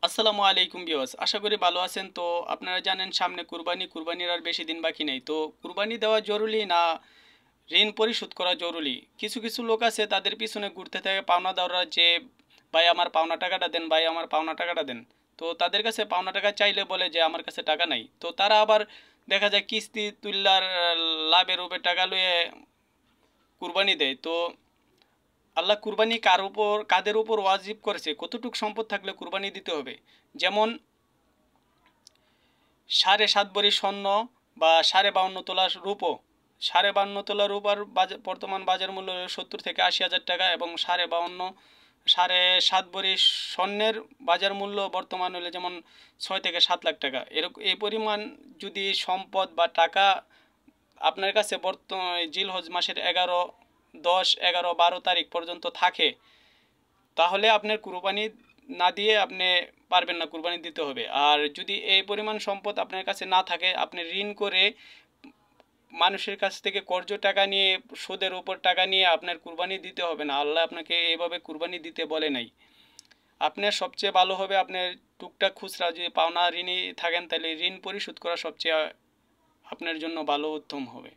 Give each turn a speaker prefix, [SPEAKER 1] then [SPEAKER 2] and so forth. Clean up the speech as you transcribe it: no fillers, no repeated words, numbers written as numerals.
[SPEAKER 1] আসসালামু আলাইকুম ভিউয়ার্স, আশা করি ভালো আছেন। তো আপনারা জানেন সামনে কুরবানির আর বেশি দিন বাকি নেই। তো কুরবানি দেওয়া জরুরি না ঋণ পরিশোধ করা জরুরি? কিছু কিছু লোক আছে তাদের পিছনে ঘুরতে থাকে পাওনাদাররা, যে ভাই আমার পাওনা টাকাটা দেন, ভাই আমার পাওনা টাকাটা দেন। তো তাদের কাছে পাওনা টাকা চাইলে বলে যে আমার কাছে টাকা নাই। তো তারা আবার দেখা যায় কিস্তি তুল্যার লাভের উপরে টাকা লয়ে কুরবানি দেয়। তো আল্লাহ কুরবানি কাদের উপর ওয়াজিব করেছে, কতটুক সম্পদ থাকলে কুরবানি দিতে হবে। যেমন 7.5 ভরি স্বর্ণ বা 52.5 তোলা রূপো। 52.5 তোলা রূপার বর্তমান বাজার মূল্য 70 থেকে 80 হাজার টাকা, এবং 7.5 ভরি স্বর্ণের বাজার মূল্য বর্তমান হলে যেমন 6 থেকে 7 লাখ টাকা। এরকম এই পরিমাণ যদি সম্পদ বা টাকা আপনার কাছে জিলহজ মাসের 11, 10, 11, 12 তারিখ পর্যন্ত থাকে, তাহলে আপনার কুরবানি না দিয়ে আপনি পারবেন না, কুরবানি দিতে হবে। আর যদি এই পরিমাণ সম্পদ আপনার কাছে না থাকে, আপনি ঋণ করে মানুষের কাছ থেকে কর্জ টাকা নিয়ে, সুদের উপর টাকা নিয়ে আপনার কুরবানি দিতে হবে না। আল্লাহ আপনাকে এইভাবে কুরবানি দিতে বলে নাই। আপনার সবচেয়ে ভালো হবে আপনার টুকটাক খুচরা যদি পাওনা ঋণই থাকেন, তাহলে ঋণ পরিশোধ করা সবচেয়ে আপনার জন্য ভালো উত্তম হবে।